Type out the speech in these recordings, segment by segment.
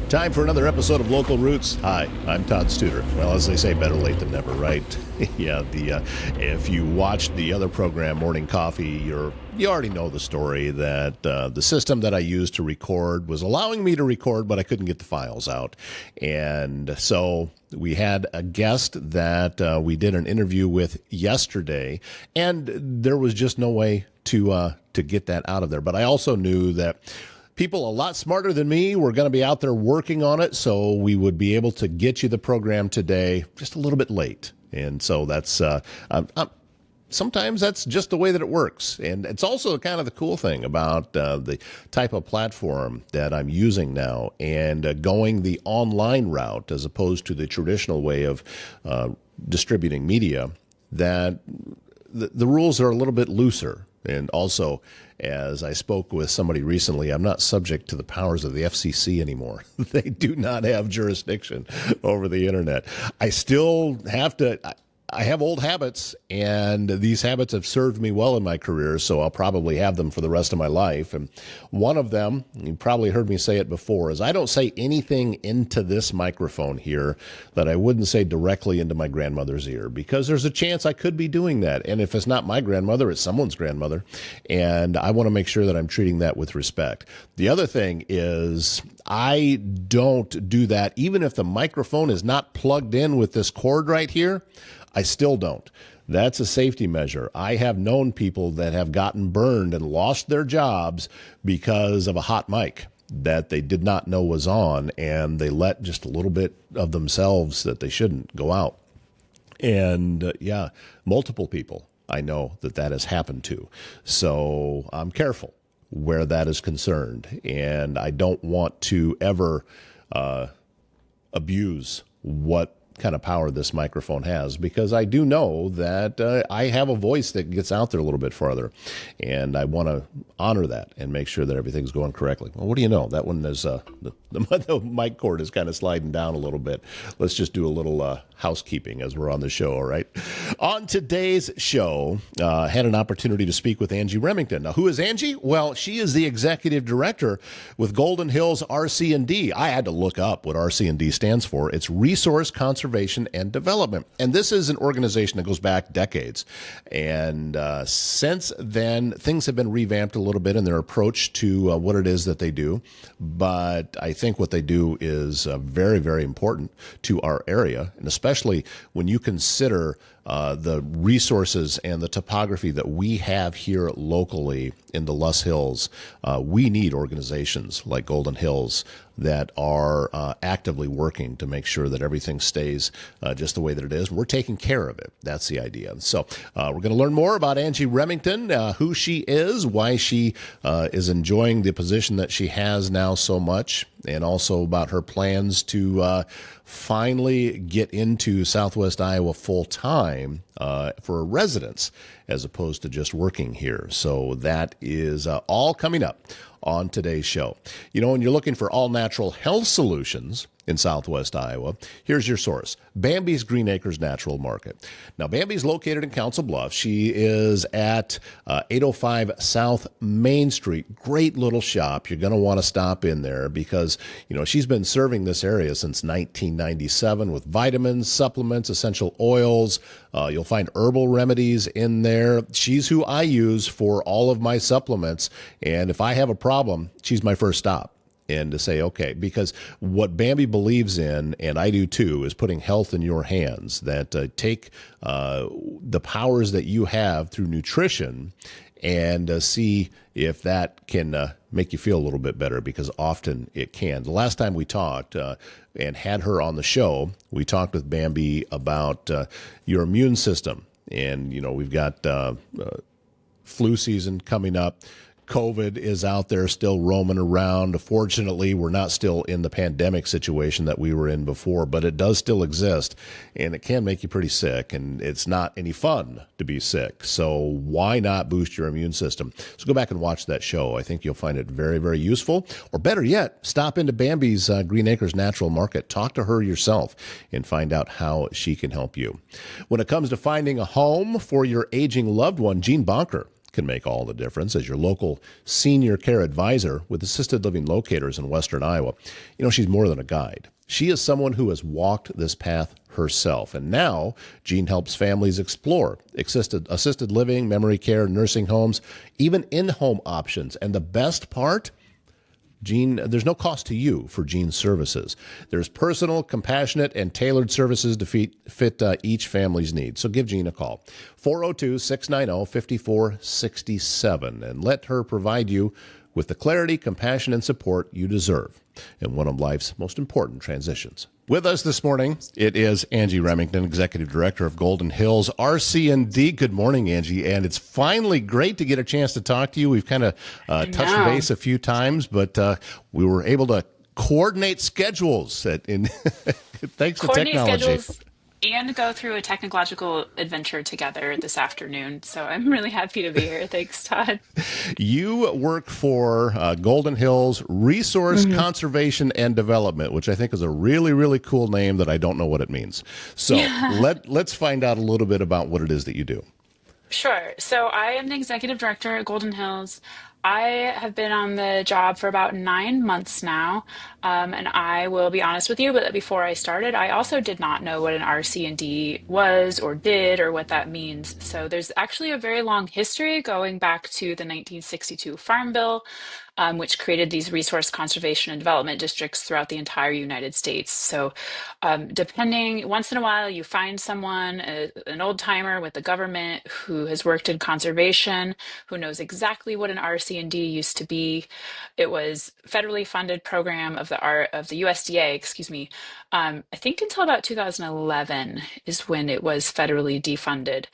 Time for another episode of Local Roots. Hi, I'm Todd Studer. Well, as they say, better late than never, right? Yeah, if you watched the other program, Morning Coffee, you already know the story that the system that I used to record was allowing me to record, but I couldn't get the files out. And so we had a guest that we did an interview with yesterday, and there was just no way to get that out of there. But I also knew that people a lot smarter than me were going to be out there working on it, so we would be able to get you the program today just a little bit late. And so that's sometimes that's just the way that it works. And it's also kind of the cool thing about the type of platform that I'm using now and going the online route as opposed to the traditional way of distributing media, that the rules are a little bit looser. And also, as I spoke with somebody recently, I'm not subject to the powers of the FCC anymore. They do not have jurisdiction over the internet. I still have to. I have old habits, and these habits have served me well in my career, so I'll probably have them for the rest of my life. And one of them, you probably heard me say it before, is I don't say anything into this microphone here that I wouldn't say directly into my grandmother's ear, because there's a chance I could be doing that. And if it's not my grandmother, it's someone's grandmother. And I want to make sure that I'm treating that with respect. The other thing is I don't do that even if the microphone is not plugged in with this cord right here. I still don't. That's a safety measure. I have known people that have gotten burned and lost their jobs because of a hot mic that they did not know was on, and they let just a little bit of themselves that they shouldn't go out. And multiple people I know that has happened to. So I'm careful where that is concerned, and I don't want to ever abuse what kind of power this microphone has, because I do know that I have a voice that gets out there a little bit farther, and I want to honor that and make sure that everything's going correctly. Well, what do you know? That one is the mic cord is kind of sliding down a little bit. Let's just do a little housekeeping as we're on the show, all right? On today's show, had an opportunity to speak with Angie Remington. Now, who is Angie? Well, she is the executive director with Golden Hills RC&D. I had to look up what RC&D stands for. It's Resource Conservation and Development. And this is an organization that goes back decades. And since then, things have been revamped a little bit in their approach to what it is that they do. But I think what they do is very, very important to our area, and especially when you consider the resources and the topography that we have here locally in the Loess Hills. We need organizations like Golden Hills that are actively working to make sure that everything stays just the way that it is. We're taking care of it. That's the idea. So we're going to learn more about Angie Remington, who she is, why she is enjoying the position that she has now so much, and also about her plans to finally get into Southwest Iowa full time for residence as opposed to just working here. So that is all coming up on today's show. You know, when you're looking for all natural health solutions in Southwest Iowa, here's your source, Bambi's Green Acres Natural Market. Now, Bambi's located in Council Bluffs. She is at 805 South Main Street. Great little shop. You're going to want to stop in there because, you know, she's been serving this area since 1997 with vitamins, supplements, essential oils. You'll find herbal remedies in there. She's who I use for all of my supplements. And if I have a problem, she's my first stop. And to say, okay, because what Bambi believes in, and I do too, is putting health in your hands, that take the powers that you have through nutrition and see if that can make you feel a little bit better, because often it can. The last time we talked and had her on the show, we talked with Bambi about your immune system. And, you know, we've got flu season coming up. COVID is out there still roaming around. Fortunately, we're not still in the pandemic situation that we were in before, but it does still exist, and it can make you pretty sick, and it's not any fun to be sick. So why not boost your immune system? So go back and watch that show. I think you'll find it very, very useful. Or better yet, stop into Bambi's Green Acres Natural Market. Talk to her yourself and find out how she can help you. When it comes to finding a home for your aging loved one, Jean Bonker can make all the difference as your local senior care advisor with assisted living locators in Western Iowa. She's more than a guide. She is someone who has walked this path herself. And now Jean helps families explore assisted living, memory care, nursing homes, even in-home options. And the best part, Jean, there's no cost to you for Jean's services. There's personal, compassionate, and tailored services to fit each family's needs. So give Jean a call, 402-690-5467, and let her provide you with the clarity, compassion, and support you deserve in one of life's most important transitions. With us this morning, it is Angie Remington, Executive Director of Golden Hills RC&D. Good morning, Angie. And it's finally great to get a chance to talk to you. We've kind of touched base a few times, but we were able to coordinate schedules. Thanks to technology. Schedules and go through a technological adventure together this afternoon. So I'm really happy to be here. Thanks, Todd. You work for Golden Hills Resource Conservation and Development, which I think is a really, really cool name that I don't know what it means. So let's find out a little bit about what it is that you do. Sure. So I am the executive director at Golden Hills. I have been on the job for about 9 months now, and I will be honest with you, but before I started, I also did not know what an RC&D was or did or what that means. So there's actually a very long history going back to the 1962 Farm Bill, which created these resource conservation and development districts throughout the entire United States. So depending, once in a while, you find someone, an old timer with the government who has worked in conservation, who knows exactly what an RC&D used to be. It was federally funded program of the USDA, excuse me. I think until about 2011 is when it was federally defunded.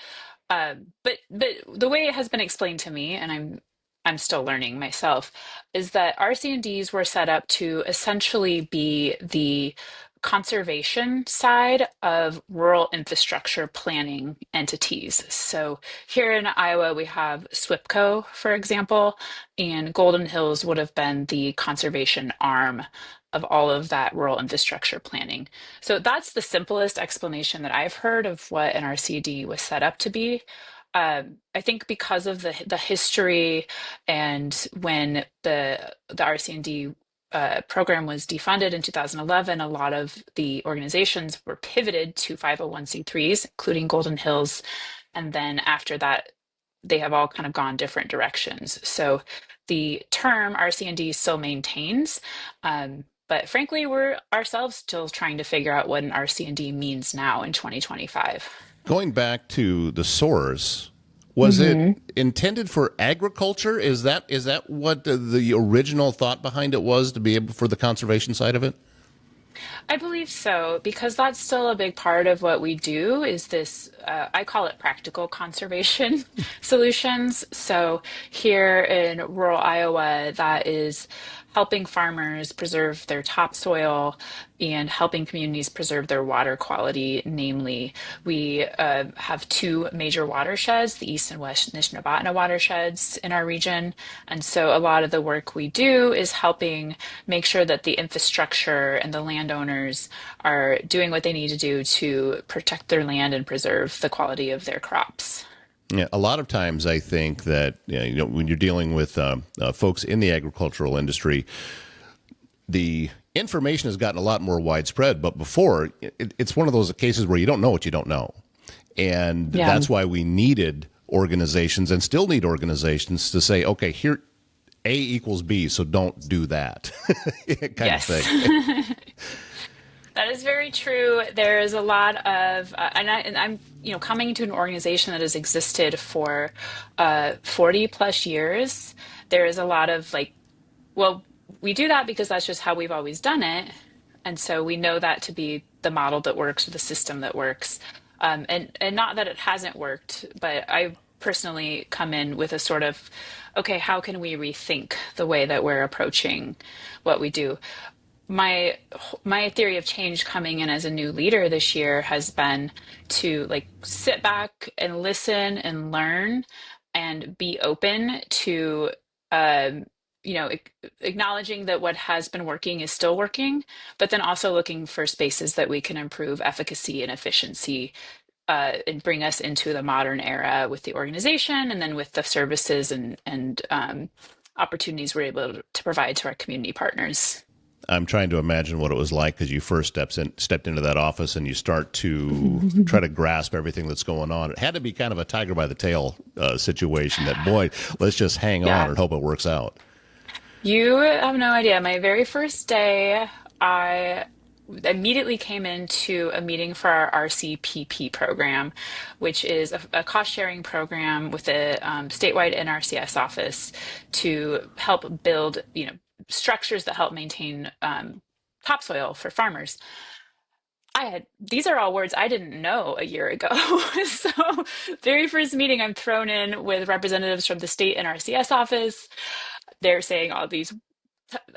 But the way it has been explained to me, and I'm still learning myself, is that RC&Ds were set up to essentially be the conservation side of rural infrastructure planning entities. So here in Iowa, we have SWPCO, for example, and Golden Hills would have been the conservation arm of all of that rural infrastructure planning. So that's the simplest explanation that I've heard of what an RCD was set up to be. I think because of the history and when the RC&D program was defunded in 2011, a lot of the organizations were pivoted to 501c3s, including Golden Hills. And then after that, they have all kind of gone different directions. So the term RC&D still maintains, but frankly, we're ourselves still trying to figure out what an RC&D means now in 2025. Going back to the source, was it intended for agriculture? Is that what the original thought behind it was, to be able for the conservation side of it? I believe so, because that's still a big part of what we do is this, I call it practical conservation solutions. So here in rural Iowa, that is helping farmers preserve their topsoil and helping communities preserve their water quality. Namely, we have two major watersheds, the East and West Nishnabotna watersheds in our region. And so a lot of the work we do is helping make sure that the infrastructure and the landowners are doing what they need to do to protect their land and preserve the quality of their crops. Yeah, a lot of times I think that when you're dealing with folks in the agricultural industry, the information has gotten a lot more widespread. But before, it's one of those cases where you don't know what you don't know, and that's why we needed organizations and still need organizations to say, okay, here A equals B, so don't do that kind of thing. That is very true. There is a lot of, I'm, coming to an organization that has existed for 40 plus years. There is a lot of well, we do that because that's just how we've always done it. And so we know that to be the model that works or the system that works. And not that it hasn't worked, but I personally come in with a sort of, okay, how can we rethink the way that we're approaching what we do? My theory of change coming in as a new leader this year has been to sit back and listen and learn and be open to acknowledging that what has been working is still working, but then also looking for spaces that we can improve efficacy and efficiency and bring us into the modern era with the organization and then with the services and opportunities we're able to provide to our community partners. I'm trying to imagine what it was like because you first stepped into that office and you start to try to grasp everything that's going on. It had to be kind of a tiger by the tail situation that, boy, let's just hang on Yeah, and hope it works out. you have no idea. My very first day, I immediately came into a meeting for our RCPP program, which is a cost sharing program with a statewide NRCS office to help build, structures that help maintain topsoil for farmers. These are all words I didn't know a year ago. So, very first meeting, I'm thrown in with representatives from the state NRCS office. They're saying all these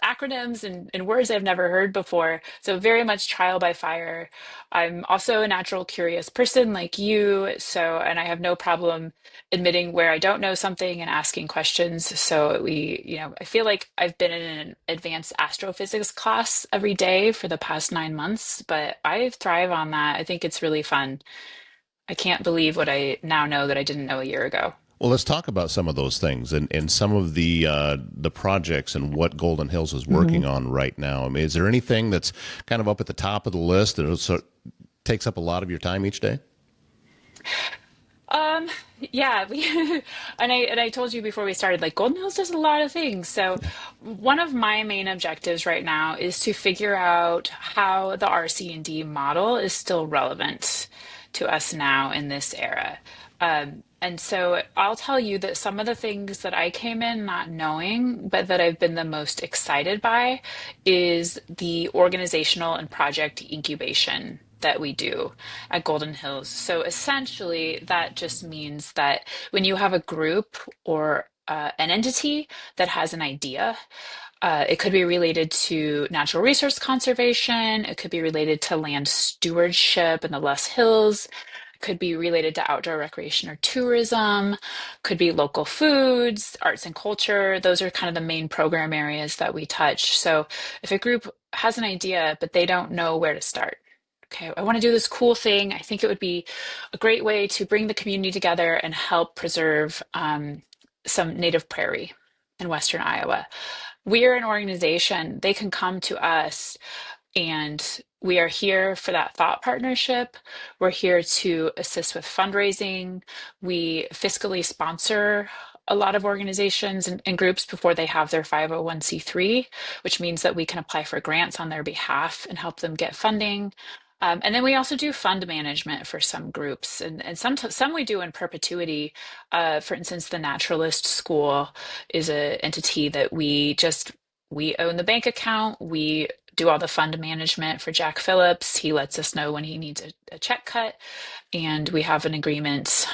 acronyms and words I've never heard before. So very much trial by fire. I'm also a natural curious person like you. So, and I have no problem admitting where I don't know something and asking questions. So I feel like I've been in an advanced astrophysics class every day for the past 9 months, but I thrive on that. I think it's really fun. I can't believe what I now know that I didn't know a year ago. Well, let's talk about some of those things and some of the projects and what Golden Hills is working on right now. I mean, is there anything that's kind of up at the top of the list that also takes up a lot of your time each day? Um, yeah, and I told you before we started, like Golden Hills does a lot of things. So one of my main objectives right now is to figure out how the RC&D model is still relevant to us now in this era. And so I'll tell you that some of the things that I came in not knowing, but that I've been the most excited by is the organizational and project incubation that we do at Golden Hills. So essentially, that just means that when you have a group or an entity that has an idea, it could be related to natural resource conservation. It could be related to land stewardship in the Loess Hills. Could be related to outdoor recreation or tourism, could be local foods, arts and culture. Those are kind of the main program areas that we touch. So if a group has an idea, but they don't know where to start, okay, I want to do this cool thing. I think it would be a great way to bring the community together and help preserve some native prairie in Western Iowa. We're an organization, they can come to us and we are here for that thought partnership. We're here to assist with fundraising. We fiscally sponsor a lot of organizations and groups before they have their 501(c)(3), which means that we can apply for grants on their behalf and help them get funding. And then we also do fund management for some groups, and some we do in perpetuity. For instance, the Naturalist School is an entity that we own the bank account. We do all the fund management for Jack Phillips. He lets us know when he needs a check cut, and we have an agreement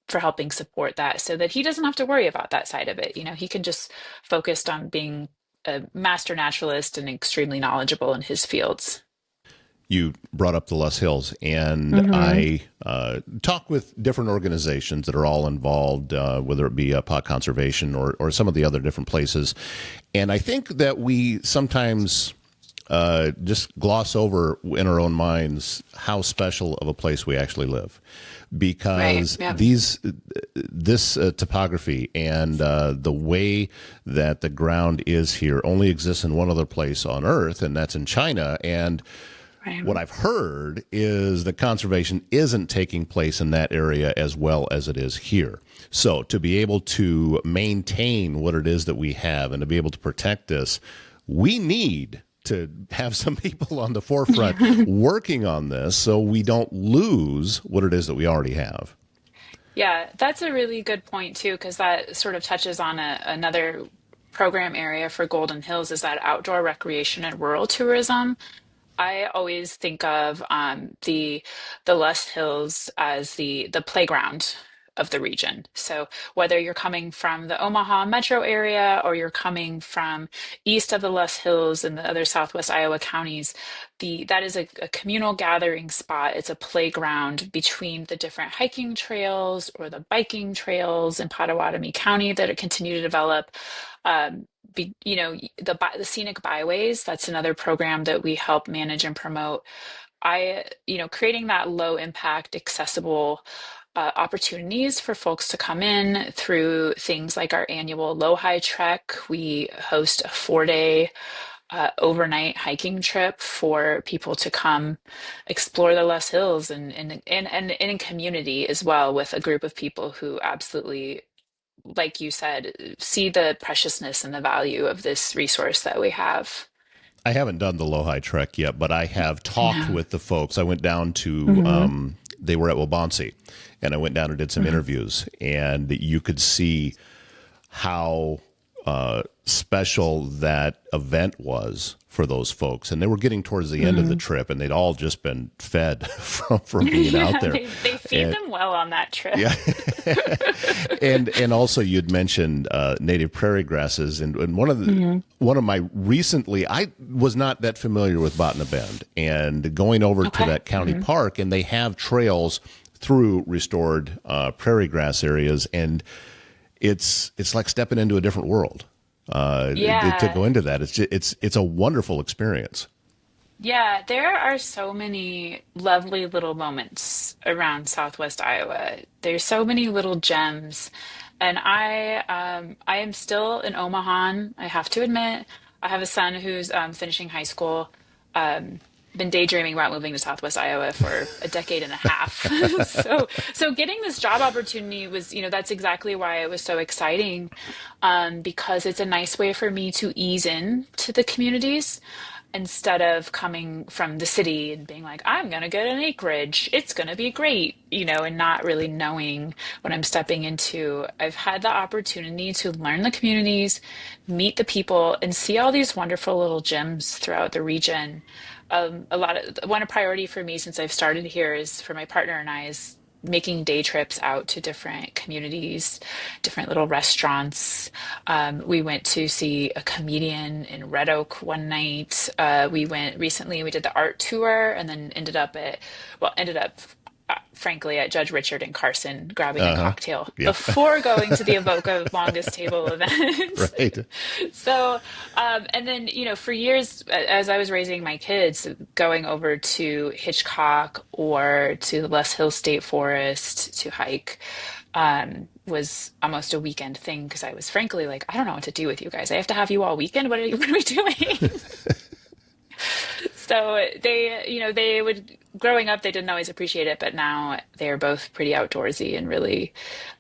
for helping support that so that he doesn't have to worry about that side of it. He can just focus on being a master naturalist and extremely knowledgeable in his fields. You brought up the Loess Hills, and Hmm. I talk with different organizations that are all involved, whether it be pot conservation or some of the other different places. And I think that we sometimes just gloss over in our own minds how special of a place we actually live, Right. because Yeah. this topography and the way that the ground is here only exists in one other place on Earth, and that's in China. And Right. what I've heard is that conservation isn't taking place in that area as well as it is here. So to be able to maintain what it is that we have and to be able to protect this, we need to have some people on the forefront working on this so we don't lose what it is that we already have. Yeah, that's a really good point too, because that sort of touches on another program area for Golden Hills is that outdoor recreation and rural tourism. I always think of the Loess Hills as the playground of the region. So whether you're coming from the Omaha metro area or you're coming from east of the Loess Hills and the other southwest Iowa counties, the that is a communal gathering spot. It's a playground between the different hiking trails or the biking trails in Pottawatomie County that continue to develop. The scenic byways, that's another program that we help manage and promote. creating that low impact, accessible opportunities for folks to come in through things like our annual Low High Trek. We host a 4-day overnight hiking trip for people to come explore the Loess Hills and in community as well with a group of people who absolutely, like you said, see the preciousness and the value of this resource that we have. I haven't done the Lohi Trek yet, but I have I talked know. with the folks. I went down to, Hmm. they were at Wabansi, and I went down and did some Hmm. interviews, and you could see how special that event was for those folks. And they were getting towards the end of the Hmm. trip, and they'd all just been fed from being out Yeah, there. they feed And them well on that trip. yeah, and also you'd mentioned native prairie grasses, and Hmm. one of my recently, I was not that familiar with Botany Bend, and going over to Okay. that county Hmm. park, and they have trails through restored prairie grass areas, and it's like stepping into a different world. To Yeah. go into that, it's a wonderful experience. Yeah, there are so many lovely little moments around Southwest Iowa. There's so many little gems. And I am still an Omahan, I have to admit. I have a son who's finishing high school. Um, been daydreaming about moving to Southwest Iowa for a decade and a half. So getting this job opportunity was, that's exactly why it was so exciting, because it's a nice way for me to ease in to the communities instead of coming from the city and being like, I'm going to get an acreage. It's going to be great, and not really knowing what I'm stepping into. I've had the opportunity to learn the communities, meet the people, and see all these wonderful little gems throughout the region. One priority for me since I've started here is for my partner and I is making day trips out to different communities, different little restaurants. We went to see a comedian in Red Oak one night. We went recently, we did the art tour and then ended up frankly at Judge Richard and Carson grabbing a Uh huh. cocktail Yeah. before going to the Evoca longest table event. Right. So, and then, for years, as I was raising my kids, going over to Hitchcock or to the Loess Hills State Forest to hike, was almost a weekend thing because I was frankly like, I don't know what to do with you guys. I have to have you all weekend. What are we doing? So they would, growing up, they didn't always appreciate it, but now they're both pretty outdoorsy and really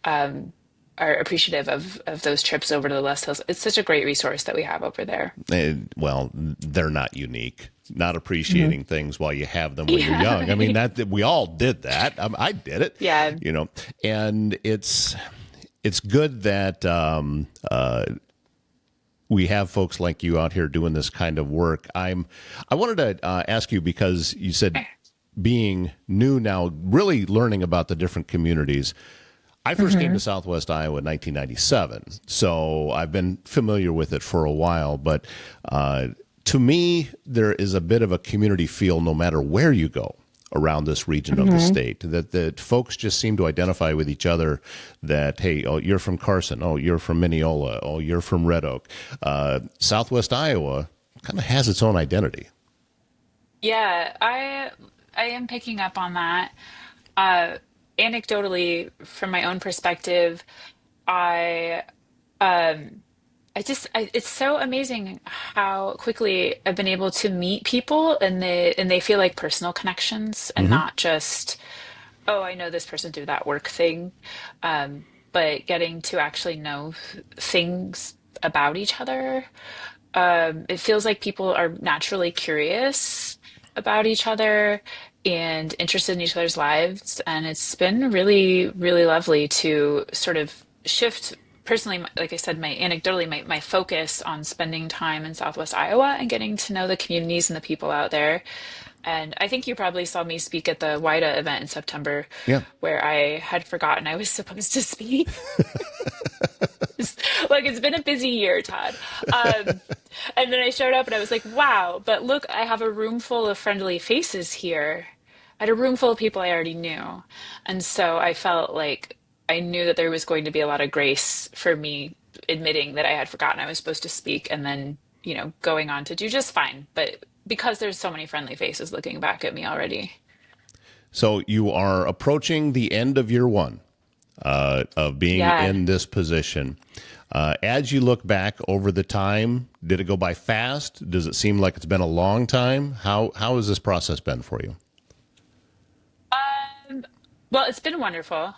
um, are appreciative of those trips over to the Loess Hills. It's such a great resource that we have over there. Well, they're not unique. Not Hmm. appreciating things while you have them when you're Yeah, young. I mean, right. that we all did that. I did it, Yeah. you know. And it's good that we have folks like you out here doing this kind of work. I wanted to ask you because you said being new now, really learning about the different communities. I first came Hmm. to Southwest Iowa in 1997, so I've been familiar with it for a while. But to me, there is a bit of a community feel no matter where you go around this region of the Hmm. state. That folks just seem to identify with each other. That hey, oh, you're from Carson. Oh, you're from Mineola. Oh, you're from Red Oak. Southwest Iowa kind of has its own identity. Yeah, I am picking up on that. Uh, Anecdotally, from my own perspective, I um, it's so amazing how quickly I've been able to meet people and they feel like personal connections and Hmm. not just, oh, I know this person through that work thing, but getting to actually know things about each other. It feels like people are naturally curious about each other and interested in each other's lives. And it's been really, really lovely to sort of shift personally, like I said, my focus on spending time in Southwest Iowa and getting to know the communities and the people out there. And I think you probably saw me speak at the WIDA event in September Yeah. where I had forgotten I was supposed to speak. Like it's been a busy year, Todd. Um, and then I showed up and I was like, wow, but look, I have a room full of friendly faces here. I had a room full of people I already knew. And so I felt like I knew that there was going to be a lot of grace for me admitting that I had forgotten I was supposed to speak and then, going on to do just fine. But because there's so many friendly faces looking back at me already. So you are approaching the end of year one of being Yeah. in this position. As you look back over the time, did it go by fast? Does it seem like it's been a long time? How has this process been for you? Well, it's been wonderful.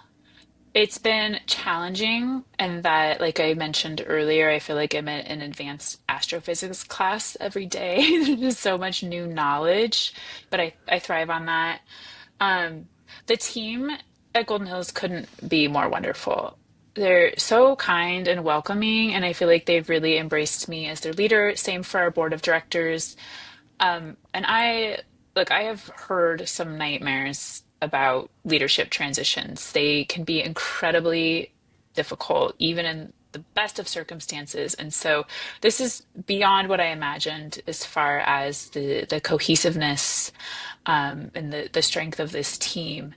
It's been challenging, and that, like I mentioned earlier, I feel like I'm in an advanced astrophysics class every day. There's just so much new knowledge, but I thrive on that. Um, the team at Golden Hills couldn't be more wonderful. They're so kind and welcoming, and I feel like they've really embraced me as their leader. Same for our board of directors. And I have heard some nightmares about leadership transitions. They can be incredibly difficult, even in the best of circumstances. And so this is beyond what I imagined as far as the cohesiveness and the strength of this team.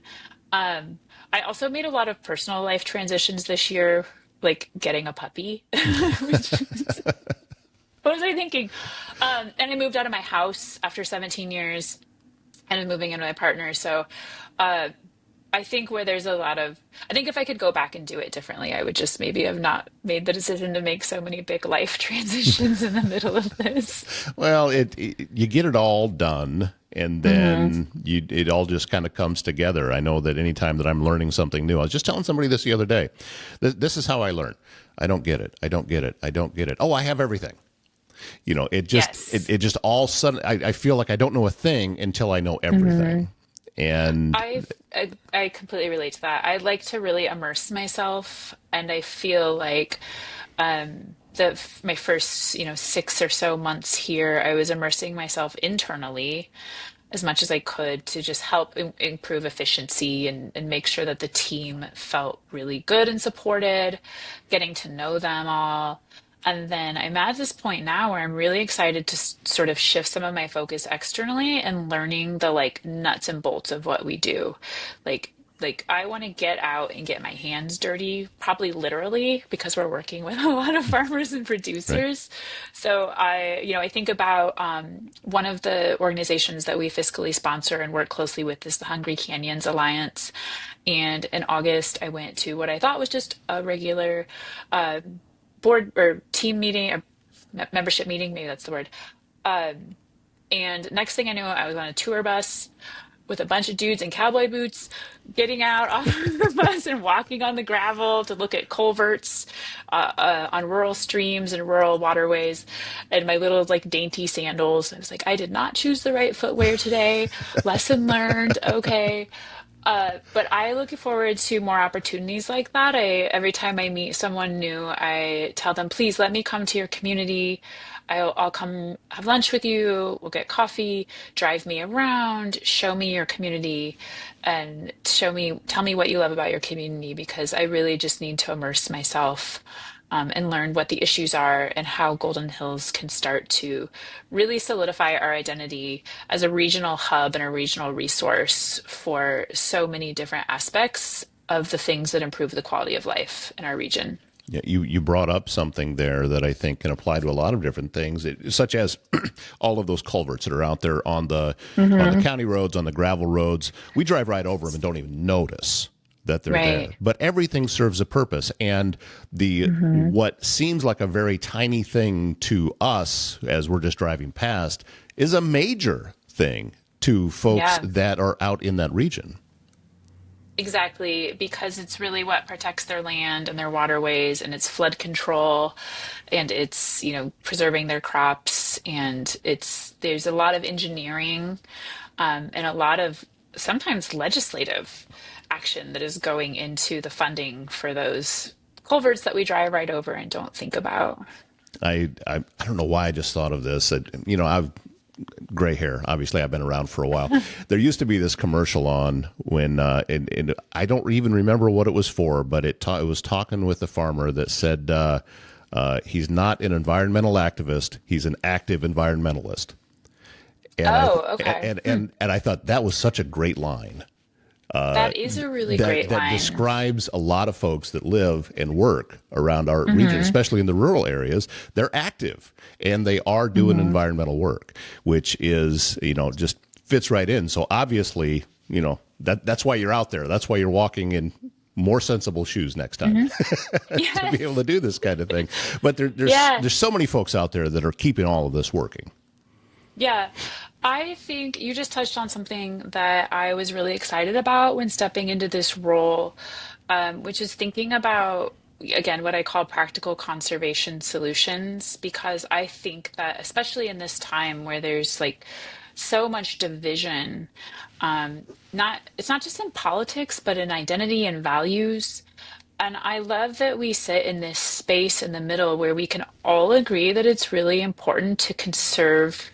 Um, I also made a lot of personal life transitions this year, like getting a puppy, which what was I thinking? And I moved out of my house after 17 years and I'm moving in with my partner. So uh, I think where there's a lot of, I think if I could go back and do it differently, I would just maybe have not made the decision to make so many big life transitions in the middle of this. Well, it you get it all done, and Hmm. then it all just kind of comes together. I know that anytime that I'm learning something new, I was just telling somebody this the other day. This is how I learn. I don't get it. I don't get it. I don't get it. Oh, I have everything. Yes. It just all of a sudden I feel like I don't know a thing until I know Hmm. everything. And I completely relate to that. I like to really immerse myself, and I feel like my first 6 or so months here, I was immersing myself internally as much as I could to just help improve efficiency and make sure that the team felt really good and supported, getting to know them all. And then I'm at this point now where I'm really excited to sort of shift some of my focus externally and learning the like nuts and bolts of what we do. Like like I want to get out and get my hands dirty, probably literally, because we're working with a lot of farmers and right. producers. So I think about one of the organizations that we fiscally sponsor and work closely with is the Hungry Canyons Alliance. And in August, I went to what I thought was just a regular uh, board or team meeting, or membership meeting, maybe that's the word. And next thing I knew, I was on a tour bus with a bunch of dudes in cowboy boots, getting out off the bus and walking on the gravel to look at culverts on rural streams and rural waterways, and my little like dainty sandals. I was like, I did not choose the right footwear today. Lesson learned. Okay. But I look forward to more opportunities like that. Every time I meet someone new, I tell them, please let me come to your community. I'll come have lunch with you. We'll get coffee, drive me around, show me your community, and tell me what you love about your community, because I really just need to immerse myself and learn what the issues are and how Golden Hills can start to really solidify our identity as a regional hub and a regional resource for so many different aspects of the things that improve the quality of life in our region. Yeah, you brought up something there that I think can apply to a lot of different things, such as all of those culverts that are out there on the Hmm. county roads, on the gravel roads. We drive right over them and don't even notice that they're there. Right. But everything serves a purpose, and the Hmm. what seems like a very tiny thing to us as we're just driving past is a major thing to folks Yeah. that are out in that region. Exactly, because it's really what protects their land and their waterways, and it's flood control, and it's, preserving their crops, and there's a lot of engineering, and a lot of sometimes legislative action that is going into the funding for those culverts that we drive right over and don't think about. I don't know why I just thought of this. I've gray hair. Obviously, I've been around for a while. There used to be this commercial on when, and I don't even remember what it was for, but it was talking with a farmer that said he's not an environmental activist; he's an active environmentalist. And Oh, okay. and I thought that was such a great line That is a really that great that line. describes a lot of folks that live and work around our region, Hmm. especially in the rural areas. They're active and they are doing Hmm. environmental work, which is, just fits right in. So obviously, that's why you're out there. That's why you're walking in more sensible shoes next time Hmm. to be able Yes. to do this kind of thing. But Yeah. there's so many folks out there that are keeping all of this working. Yeah. I think you just touched on something that I was really excited about when stepping into this role, which is thinking about, again, what I call practical conservation solutions, because I think that, especially in this time where there's like so much division, it's not just in politics, but in identity and values. And I love that we sit in this space in the middle where we can all agree that it's really important to conserve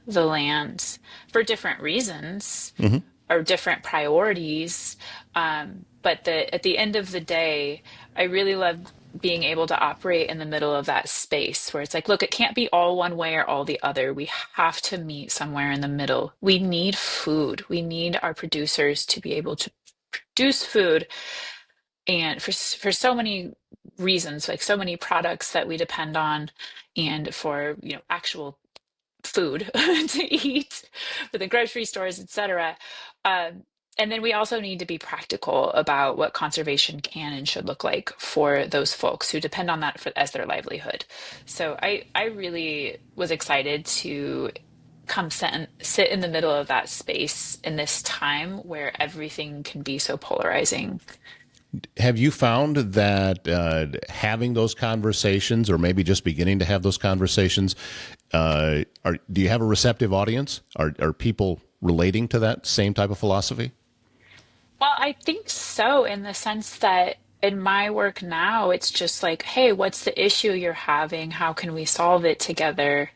the land for different reasons Hmm. or different priorities. But at the end of the day, I really love being able to operate in the middle of that space where it's like, look, it can't be all one way or all the other. We have to meet somewhere in the middle. We need food. We need our producers to be able to produce food, and for so many reasons, like so many products that we depend on, and for actual food to eat for the grocery stores, etc. Um, and then we also need to be practical about what conservation can and should look like for those folks who depend on that as their livelihood. So I really was excited to come sit in the middle of that space in this time where everything can be so polarizing. Have you found that having those conversations, or maybe just beginning to have those conversations, do you have a receptive audience? Are people relating to that same type of philosophy? Well, I think so, in the sense that in my work now, it's just like, hey, what's the issue you're having? How can we solve it together?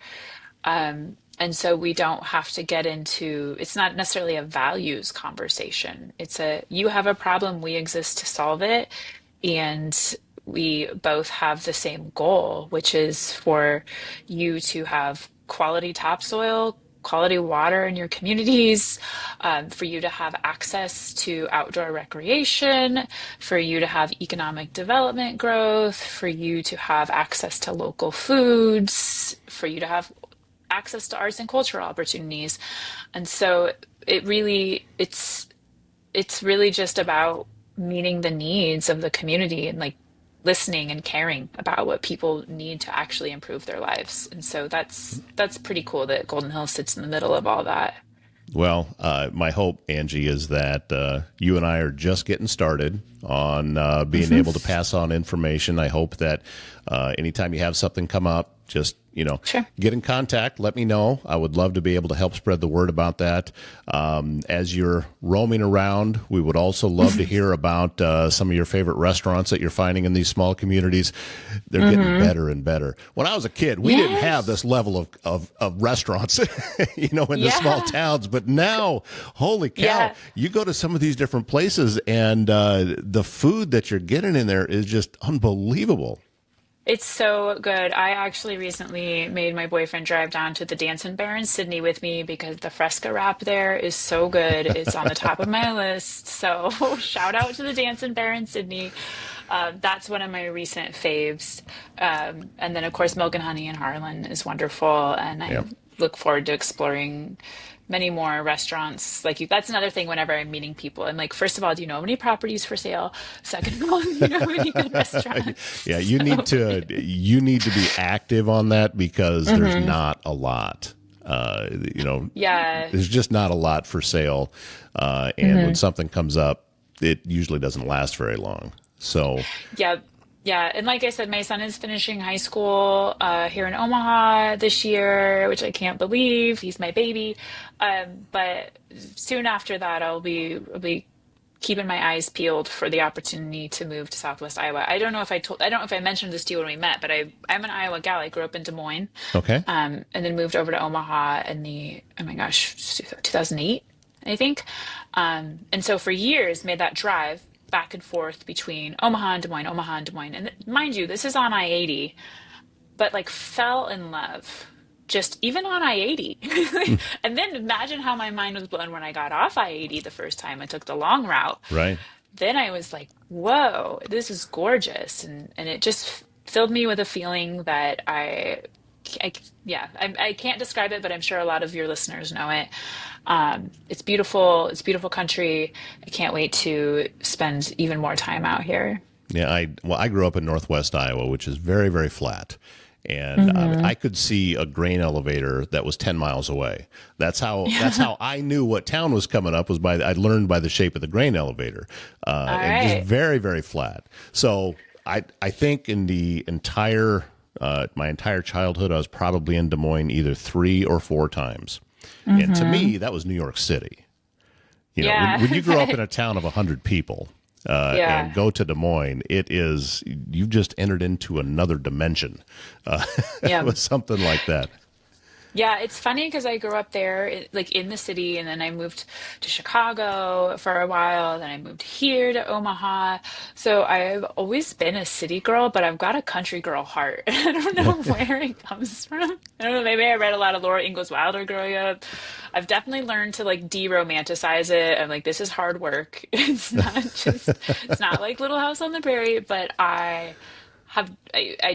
And so we don't have to get into, it's not necessarily a values conversation. It's you have a problem, we exist to solve it. And we both have the same goal, which is for you to have quality topsoil, quality water in your communities, for you to have access to outdoor recreation, for you to have economic development growth, for you to have access to local foods, for you to have access to arts and cultural opportunities. And so it's really just about meeting the needs of the community and like listening and caring about what people need to actually improve their lives. And so that's pretty cool that Golden Hill sits in the middle of all that. Well, my hope, Angie, is that you and I are just getting started on being able to Hmm. pass on information. I hope that anytime you have something come up, just Sure. get in contact. Let me know. I would love to be able to help spread the word about that. As you're roaming around, we would also love to hear about some of your favorite restaurants that you're finding in these small communities. They're getting Hmm. better and better. When I was a kid, we didn't have Yes. this level of restaurants, in the small Yeah. towns. But now, holy cow, Yeah. you go to some of these different places, and the food that you're getting in there is just unbelievable. It's so good. I actually recently made my boyfriend drive down to the Dancing Bear in Sydney with me because the Fresca wrap there is so good. It's on the top of my list. So shout out to the Dancing Bear in Sydney. That's one of my recent faves. And then, of course, Milk and Honey in Harlan is wonderful. And I Yeah. look forward to exploring many more restaurants like you. That's another thing whenever I'm meeting people. I'm like, first of all, do you know any properties for sale? Second of all, do you know any good restaurants? Yeah, So, you need to be active on that because there's mhm. not a lot. Yeah. There's just not a lot for sale, and when Hmm. something comes up, it usually doesn't last very long. So, Yeah. Yeah. And like I said, my son is finishing high school here in Omaha this year, which I can't believe. He's my baby. But soon after that, I'll be keeping my eyes peeled for the opportunity to move to Southwest Iowa. I don't know if I mentioned this to you when we met, but I'm an Iowa gal. I grew up in Des Moines, okay, and then moved over to Omaha in oh my gosh, 2008, I think. And so for years made that drive back and forth between Omaha and Des Moines, Omaha and Des Moines. And mind you, this is on I-80, but like fell in love just even on I-80. And then imagine how my mind was blown when I got off I-80 the first time I took the long route. Right. Then I was like, whoa, this is gorgeous. And it just filled me with a feeling that I yeah, I can't describe it, but I'm sure a lot of your listeners know it. It's beautiful. It's beautiful country. I can't wait to spend even more time out here. Yeah, I grew up in Northwest Iowa, which is very, very flat. And I could see a grain elevator that was 10 miles away. That's how I knew what town was coming up, was I learned by the shape of the grain elevator. All And just right. very, very flat. So I think in the entire my entire childhood, I was probably in Des Moines either 3 or 4 times. And to me, that was New York City. Yeah. When you grow up in a town of 100 people, Yeah. and go to Des Moines, you've just entered into another dimension. It Yeah. was something like that. Yeah, it's funny because I grew up there, like in the city, and then I moved to Chicago for a while. Then I moved here to Omaha. So I've always been a city girl, but I've got a country girl heart. I don't know where it comes from. I don't know. Maybe I read a lot of Laura Ingalls Wilder growing up. I've definitely learned to like de-romanticize it. I'm like, this is hard work. It's not like Little House on the Prairie, but I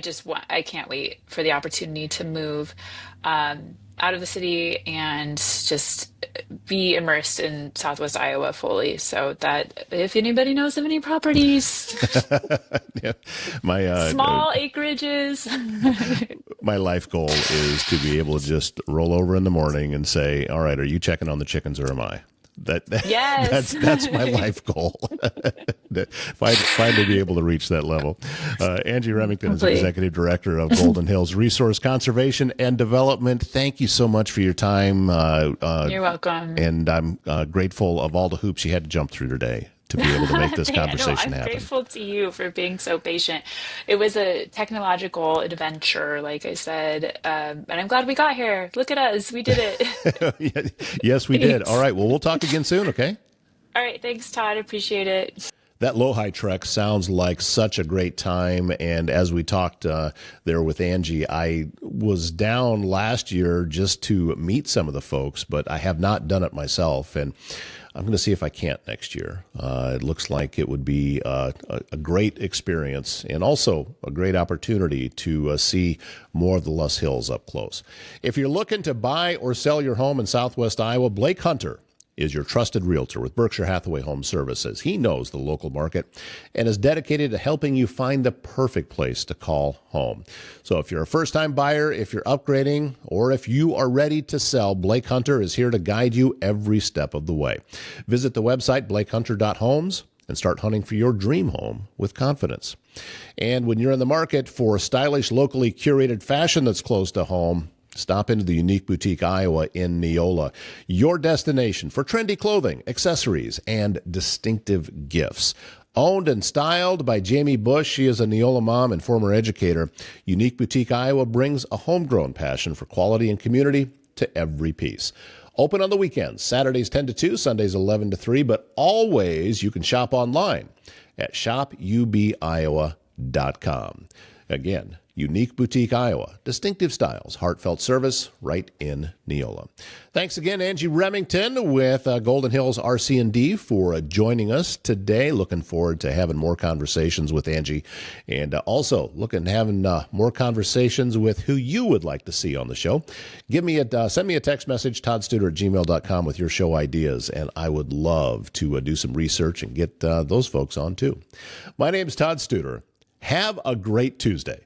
just want, I can't wait for the opportunity to move out of the city and just be immersed in Southwest Iowa fully. So that if anybody knows of any properties, Yeah. My small acreages. my life goal is to be able to just roll over in the morning and say, "All right, are you checking on the chickens or am I?" Yes. That's my life goal. Finally be able to reach that level. Angie Remington is Hopefully. Executive Director of Golden Hills Resource Conservation and Development. Thank you so much for your time. You're welcome. And I'm grateful of all the hoops you had to jump through today to be able to make this Yeah, no, conversation I'm happen. grateful to you for being so patient. It was a technological adventure, like I said, and I'm glad we got here. Look at us, we did it. Yes, we did. All Thanks. right. Well, we'll talk again soon, okay? All right, thanks, Todd. Appreciate That Loess trek sounds like such a great time. And as we talked there with Angie, I was down last year just to meet some of the folks, but I have not done it myself. And I'm going to see if I can't next year. It looks like it would be a great experience and also a great opportunity to see more of the Loess Hills up close. If you're looking to buy or sell your home in Southwest Iowa, Blake Hunter is your trusted realtor with Berkshire Hathaway Home Services. He knows the local market and is dedicated to helping you find the perfect place to call home. So if you're a first-time buyer, if you're upgrading, or if you are ready to sell, Blake Hunter is here to guide you every step of the way. Visit the website blakehunter.homes and start hunting for your dream home with confidence. And when you're in the market for stylish, locally curated fashion that's close to home, stop into the Unique Boutique Iowa in Neola, your destination for trendy clothing, accessories, and distinctive gifts. Owned and styled by Jamie Bush, she is a Neola mom and former educator. Unique Boutique Iowa brings a homegrown passion for quality and community to every piece. Open on the weekends, Saturdays 10 to 2, Sundays 11 to 3, but always you can shop online at shopubiowa.com. Again, Unique Boutique Iowa. Distinctive styles, heartfelt service right in Neola. Thanks again, Angie Remington with Golden Hills RC&D for joining us today. Looking forward to having more conversations with Angie and also looking to having more conversations with who you would like to see on the show. Send me a text message, toddstuder@gmail.com with your show ideas, and I would love to do some research and get those folks on too. My name is Todd Studer. Have a great Tuesday.